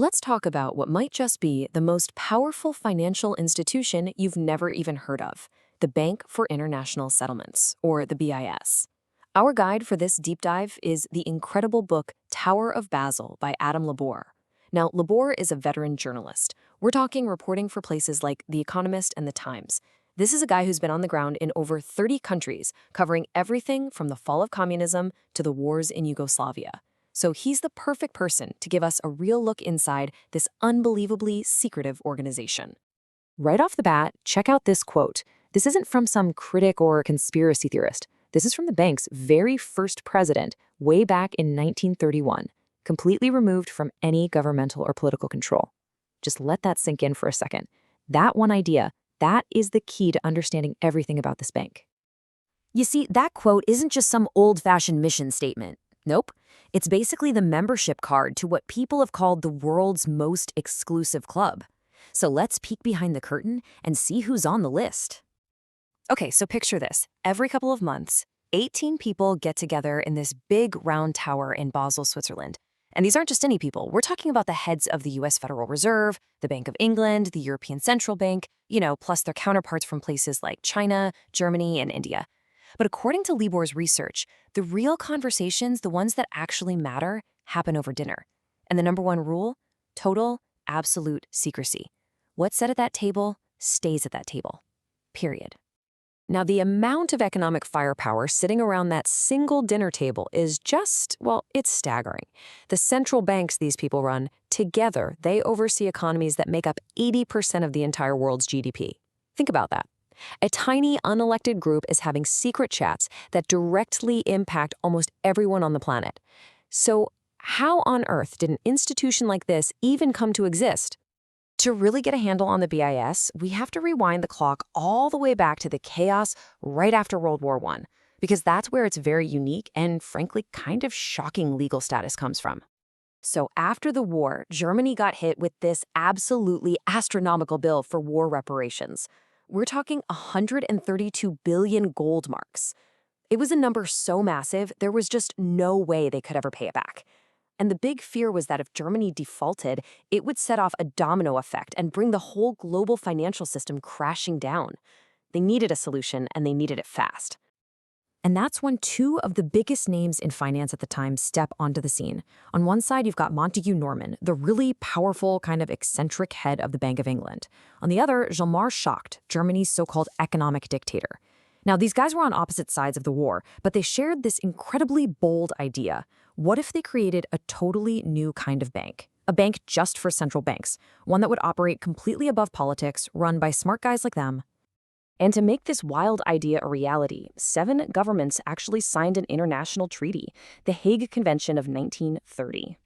Let's talk about what might just be the most powerful financial institution you've never even heard of, the Bank for International Settlements, or the BIS. Our guide for this deep dive is the incredible book Tower of Basel by Adam Lebor. Now, Lebor is a veteran journalist. We're talking reporting for places like The Economist and The Times. This is a guy who's been on the ground in over 30 countries, covering everything from the fall of communism to the wars in Yugoslavia. So he's the perfect person to give us a real look inside this unbelievably secretive organization. Right off the bat, check out this quote. This isn't from some critic or conspiracy theorist. This is from the bank's very first president, way back in 1931, completely removed from any governmental or political control. Just let that sink in for a second. That one idea, that is the key to understanding everything about this bank. You see, that quote isn't just some old-fashioned mission statement. Nope. It's basically the membership card to what people have called the world's most exclusive club. So let's peek behind the curtain and see who's on the list. Okay, so picture this. Every couple of months, 18 people get together in this big round tower in Basel, Switzerland. And these aren't just any people. We're talking about the heads of the US Federal Reserve, the Bank of England, the European Central Bank, plus their counterparts from places like China, Germany, and India. But according to Lebor's research, the real conversations, the ones that actually matter, happen over dinner. And the number one rule? Total, absolute secrecy. What's said at that table stays at that table. Period. Now, the amount of economic firepower sitting around that single dinner table is it's staggering. The central banks these people run, together, they oversee economies that make up 80% of the entire world's GDP. Think about that. A tiny, unelected group is having secret chats that directly impact almost everyone on the planet. So how on earth did an institution like this even come to exist? To really get a handle on the BIS, we have to rewind the clock all the way back to the chaos right after World War I, because that's where its very unique and, frankly, kind of shocking legal status comes from. So after the war, Germany got hit with this absolutely astronomical bill for war reparations. We're talking 132 billion gold marks. It was a number so massive, there was just no way they could ever pay it back. And the big fear was that if Germany defaulted, it would set off a domino effect and bring the whole global financial system crashing down. They needed a solution, and they needed it fast. And that's when two of the biggest names in finance at the time step onto the scene. On one side, you've got Montagu Norman, the really powerful, kind of eccentric head of the Bank of England. On the other, Hjalmar Schacht, Germany's so-called economic dictator. Now, these guys were on opposite sides of the war, but they shared this incredibly bold idea. What if they created a totally new kind of bank? A bank just for central banks, one that would operate completely above politics, run by smart guys like them. And to make this wild idea a reality, 7 governments actually signed an international treaty, the Hague Convention of 1930.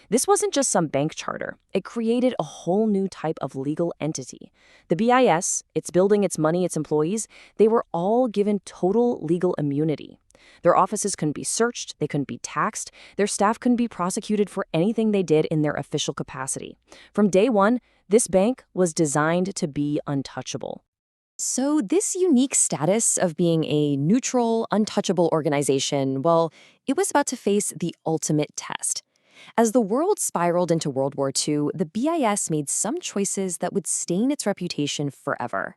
This wasn't just some bank charter. It created a whole new type of legal entity. The BIS, its building, its money, its employees, they were all given total legal immunity. Their offices couldn't be searched, they couldn't be taxed, their staff couldn't be prosecuted for anything they did in their official capacity. From day one, this bank was designed to be untouchable. So this unique status of being a neutral, untouchable organization, it was about to face the ultimate test. As the world spiraled into World War II, the BIS made some choices that would stain its reputation forever.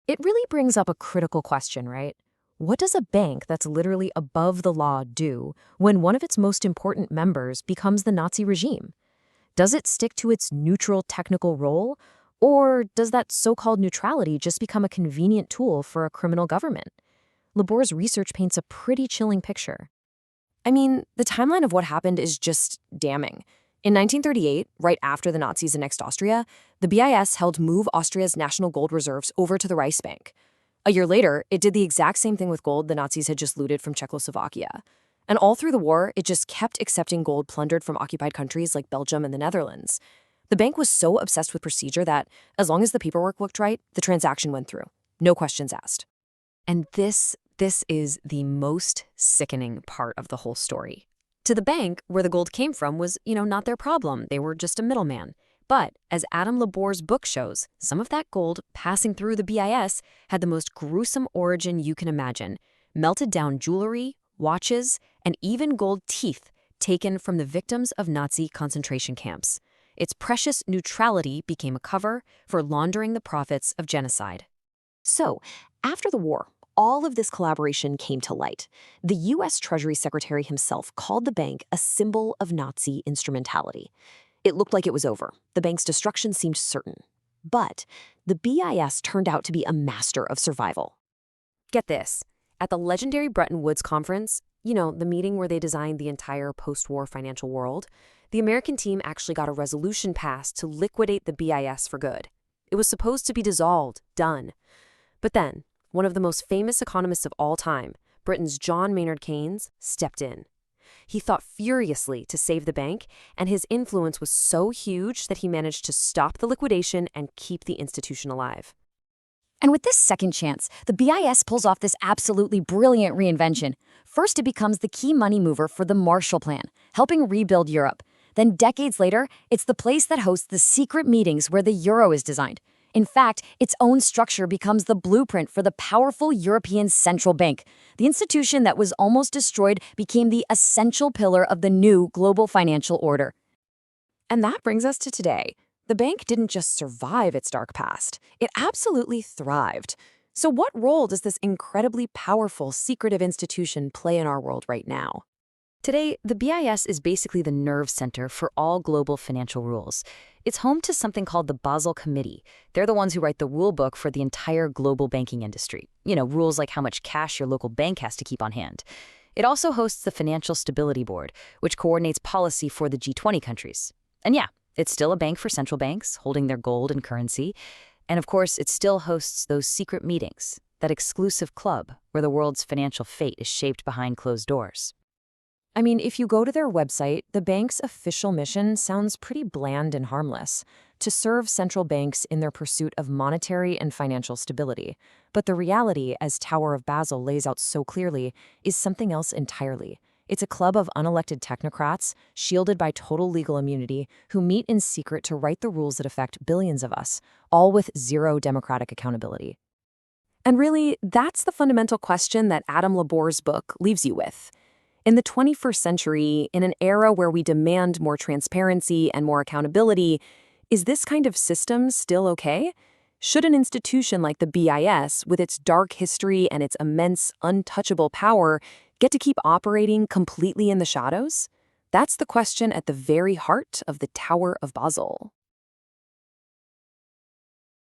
It really brings up a critical question, right? What does a bank that's literally above the law do when one of its most important members becomes the Nazi regime? Does it stick to its neutral technical role? Or does that so-called neutrality just become a convenient tool for a criminal government? Lebor's research paints a pretty chilling picture. I mean, the timeline of what happened is just damning. In 1938, right after the Nazis annexed Austria, the BIS helped move Austria's national gold reserves over to the Reichsbank. A year later, it did the exact same thing with gold the Nazis had just looted from Czechoslovakia. And all through the war, it just kept accepting gold plundered from occupied countries like Belgium and the Netherlands. The bank was so obsessed with procedure that, as long as the paperwork looked right, the transaction went through. No questions asked. And this is the most sickening part of the whole story. To the bank, where the gold came from was, not their problem. They were just a middleman. But, as Adam Lebor's book shows, some of that gold passing through the BIS had the most gruesome origin you can imagine. Melted down jewelry, watches, and even gold teeth taken from the victims of Nazi concentration camps. Its precious neutrality became a cover for laundering the profits of genocide. So, after the war, all of this collaboration came to light. The U.S. Treasury Secretary himself called the bank a symbol of Nazi instrumentality. It looked like it was over. The bank's destruction seemed certain. But the BIS turned out to be a master of survival. Get this. At the legendary Bretton Woods Conference, the meeting where they designed the entire post-war financial world, the American team actually got a resolution passed to liquidate the BIS for good. It was supposed to be dissolved, done. But then, one of the most famous economists of all time, Britain's John Maynard Keynes, stepped in. He thought furiously to save the bank, and his influence was so huge that he managed to stop the liquidation and keep the institution alive. And with this second chance, the BIS pulls off this absolutely brilliant reinvention. First, it becomes the key money mover for the Marshall Plan, helping rebuild Europe. Then decades later, it's the place that hosts the secret meetings where the euro is designed. In fact, its own structure becomes the blueprint for the powerful European Central Bank. The institution that was almost destroyed became the essential pillar of the new global financial order. And that brings us to today. The bank didn't just survive its dark past, it absolutely thrived. So what role does this incredibly powerful, secretive institution play in our world right now? Today, the BIS is basically the nerve center for all global financial rules. It's home to something called the Basel Committee. They're the ones who write the rule book for the entire global banking industry. Rules like how much cash your local bank has to keep on hand. It also hosts the Financial Stability Board, which coordinates policy for the G20 countries. And yeah, it's still a bank for central banks, holding their gold and currency. And of course, it still hosts those secret meetings, that exclusive club where the world's financial fate is shaped behind closed doors. I mean, if you go to their website, the bank's official mission sounds pretty bland and harmless: to serve central banks in their pursuit of monetary and financial stability. But the reality, as Tower of Basel lays out so clearly, is something else entirely. It's a club of unelected technocrats, shielded by total legal immunity, who meet in secret to write the rules that affect billions of us, all with zero democratic accountability. And really, that's the fundamental question that Adam Lebor's book leaves you with. In the 21st century, in an era where we demand more transparency and more accountability, is this kind of system still okay? Should an institution like the BIS, with its dark history and its immense, untouchable power, get to keep operating completely in the shadows? That's the question at the very heart of the Tower of Basel.